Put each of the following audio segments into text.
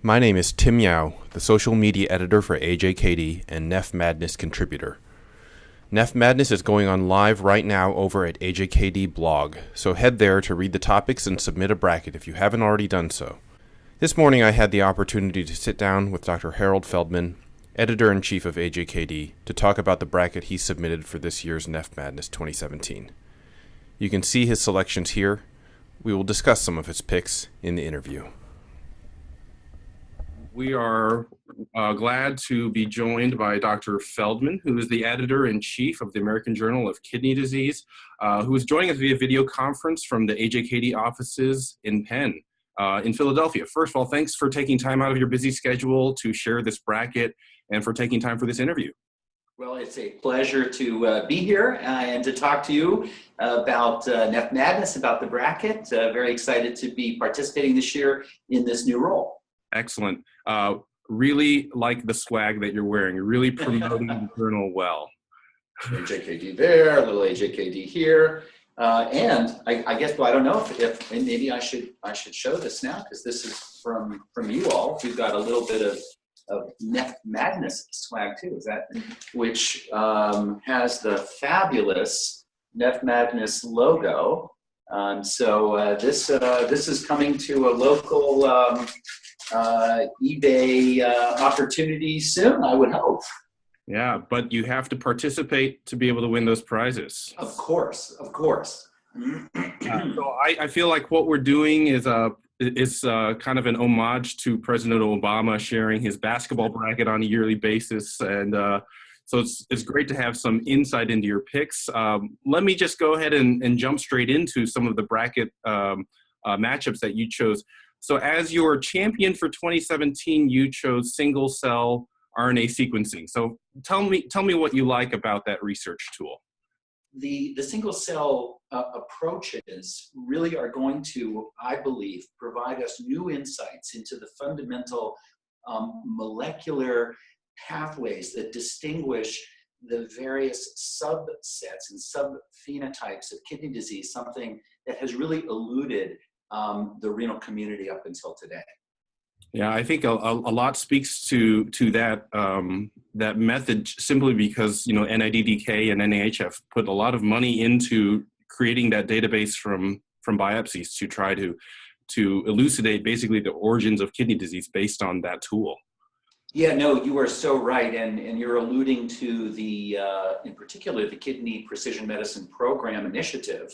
My name is Tim Yao, the social media editor for AJKD and NephMadness contributor. NephMadness is going on live right now over at AJKD blog, so head there to read the topics and submit a bracket if you haven't already done so. This morning I had the opportunity to sit down with Dr. Harold Feldman, editor-in-chief of AJKD, to talk about the bracket he submitted for this year's NephMadness 2017. You can see his selections here. We will discuss some of his picks in the interview. We are glad to be joined by Dr. Feldman, who is the editor-in-chief of the American Journal of Kidney Disease, who is joining us via video conference from the AJKD offices in Penn, in Philadelphia. First of all, thanks for taking time out of your busy schedule to share this bracket and for taking time for this interview. Well, it's a pleasure to be here and to talk to you about NephMadness, about the bracket. Very excited to be participating this year in this new role. Excellent. Really like the swag that you're wearing. You're really promoting the journal well. AJKD there, a little AJKD here. And I guess, well, I don't know if maybe I should show this now, because this is from you all. We've got a little bit of NephMadness swag too, is that, which has the fabulous NephMadness logo. So this is coming to a local eBay opportunity soon, I would hope. Yeah, but you have to participate to be able to win those prizes. Of course. So I feel like what we're doing is kind of an homage to President Obama sharing his basketball bracket on a yearly basis, and so it's great to have some insight into your picks. Let me just go ahead and jump straight into some of the bracket matchups that you chose. So as your champion for 2017, you chose single-cell RNA sequencing. So tell me what you like about that research tool. The single-cell approaches really are going to, I believe, provide us new insights into the fundamental molecular pathways that distinguish the various subsets and subphenotypes of kidney disease, something that has really eluded the renal community up until today. Yeah, I think a lot speaks to that that method, simply because NIDDK and NIH have put a lot of money into creating that database from biopsies to try to elucidate basically the origins of kidney disease based on that tool. Yeah, no, you are so right, and you're alluding to the in particular the Kidney Precision Medicine Program initiative.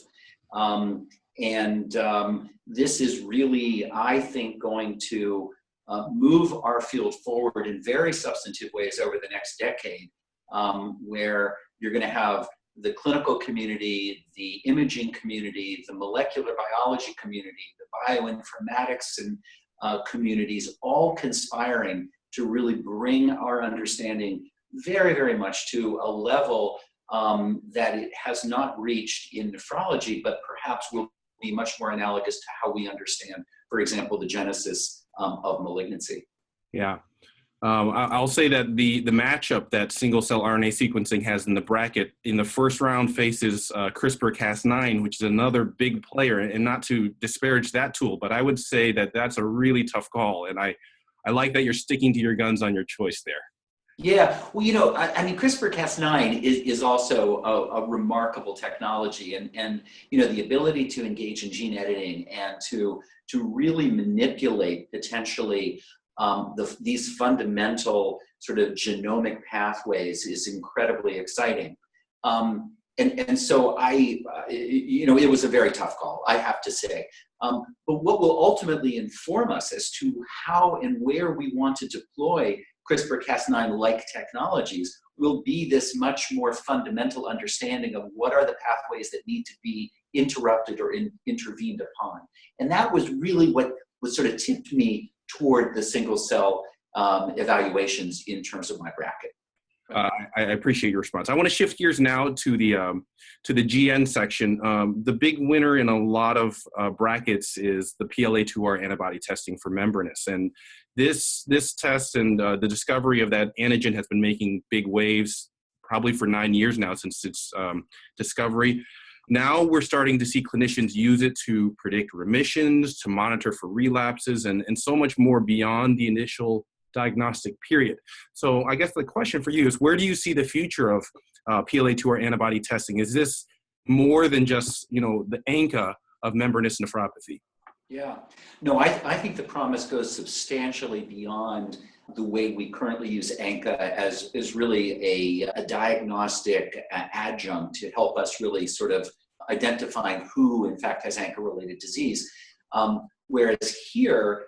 This is really, I think, going to move our field forward in very substantive ways over the next decade, where you're going to have the clinical community, the imaging community, the molecular biology community, the bioinformatics and communities all conspiring to really bring our understanding very, very much to a level that it has not reached in nephrology, but perhaps will be much more analogous to how we understand, for example, the genesis of malignancy. Yeah. I'll say that the matchup that single-cell RNA sequencing has in the bracket in the first round faces CRISPR-Cas9, which is another big player, and not to disparage that tool, but I would say that that's a really tough call, and I like that you're sticking to your guns on your choice there. Yeah, well, I mean, CRISPR-Cas9 is also a remarkable technology, and the ability to engage in gene editing and to really manipulate potentially these fundamental sort of genomic pathways is incredibly exciting. And so it was a very tough call, I have to say. But what will ultimately inform us as to how and where we want to deploy CRISPR-Cas9-like technologies will be this much more fundamental understanding of what are the pathways that need to be interrupted or intervened upon. And that was really what sort of tipped me toward the single-cell evaluations in terms of my bracket. I appreciate your response. I want to shift gears now to the GN section. The big winner in a lot of brackets is the PLA2R antibody testing for membranous, and this test and the discovery of that antigen has been making big waves, probably for 9 years now since its discovery. now we're starting to see clinicians use it to predict remissions, to monitor for relapses, and so much more beyond the initial diagnostic period. So I guess the question for you is, where do you see the future of PLA2R antibody testing? Is this more than just, the ANCA of membranous nephropathy? Yeah, no, I think the promise goes substantially beyond the way we currently use ANCA as really a diagnostic adjunct to help us really sort of identifying who in fact has ANCA-related disease. Whereas here,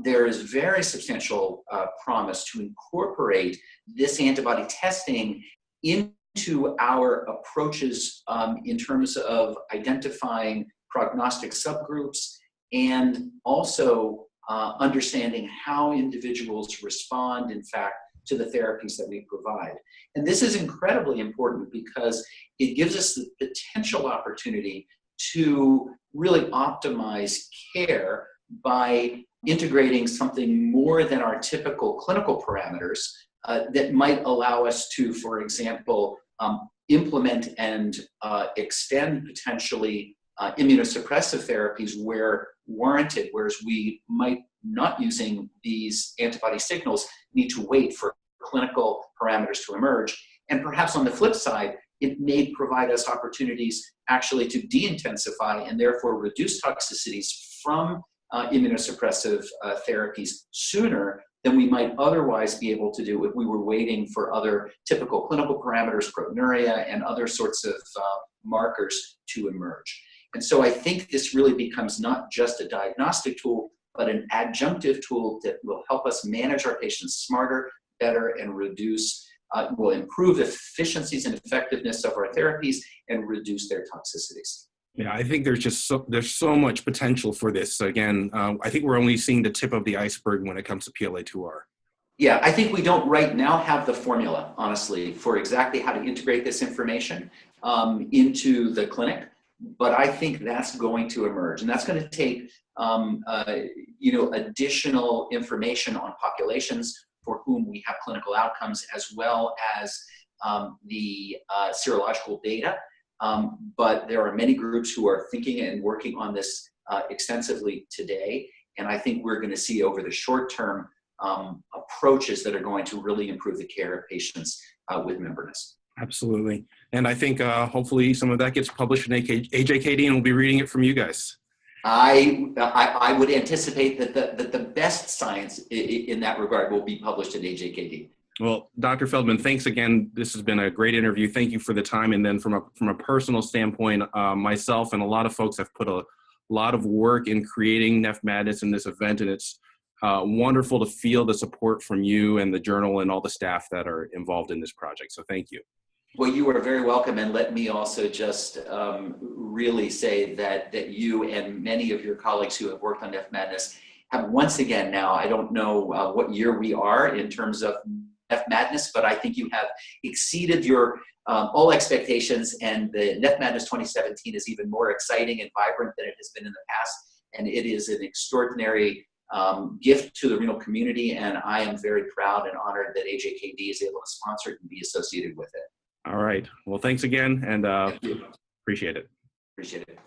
there is very substantial promise to incorporate this antibody testing into our approaches in terms of identifying prognostic subgroups and also understanding how individuals respond, in fact, to the therapies that we provide. And this is incredibly important because it gives us the potential opportunity to really optimize care by integrating something more than our typical clinical parameters that might allow us to, for example, implement and extend potentially immunosuppressive therapies where warranted, whereas we might not using these antibody signals need to wait for clinical parameters to emerge. And perhaps on the flip side, it may provide us opportunities actually to de-intensify and therefore reduce toxicities from immunosuppressive therapies sooner than we might otherwise be able to do if we were waiting for other typical clinical parameters, proteinuria, and other sorts of markers to emerge. And so I think this really becomes not just a diagnostic tool, but an adjunctive tool that will help us manage our patients smarter, better, and will improve efficiencies and effectiveness of our therapies and reduce their toxicities. Yeah, I think there's so much potential for this. Again, I think we're only seeing the tip of the iceberg when it comes to PLA2R. Yeah, I think we don't right now have the formula, honestly, for exactly how to integrate this information into the clinic. But I think that's going to emerge, and that's going to take additional information on populations for whom we have clinical outcomes, as well as the serological data. But there are many groups who are thinking and working on this extensively today, and I think we're going to see over the short term approaches that are going to really improve the care of patients with membranous. Absolutely. And I think hopefully some of that gets published in AJKD and we'll be reading it from you guys. I would anticipate that the best science in that regard will be published in AJKD. Well, Dr. Feldman, thanks again. This has been a great interview. Thank you for the time. And then from a personal standpoint, myself and a lot of folks have put a lot of work in creating NephMadness in this event, and it's wonderful to feel the support from you and the journal and all the staff that are involved in this project. So thank you. Well, you are very welcome, and let me also just really say that you and many of your colleagues who have worked on NephMadness have once again now, I don't know what year we are in terms of NephMadness, but I think you have exceeded your all expectations, and the NephMadness 2017 is even more exciting and vibrant than it has been in the past, and it is an extraordinary gift to the renal community, and I am very proud and honored that AJKD is able to sponsor it and be associated with it. All right. Well, thanks again, and appreciate it. Appreciate it.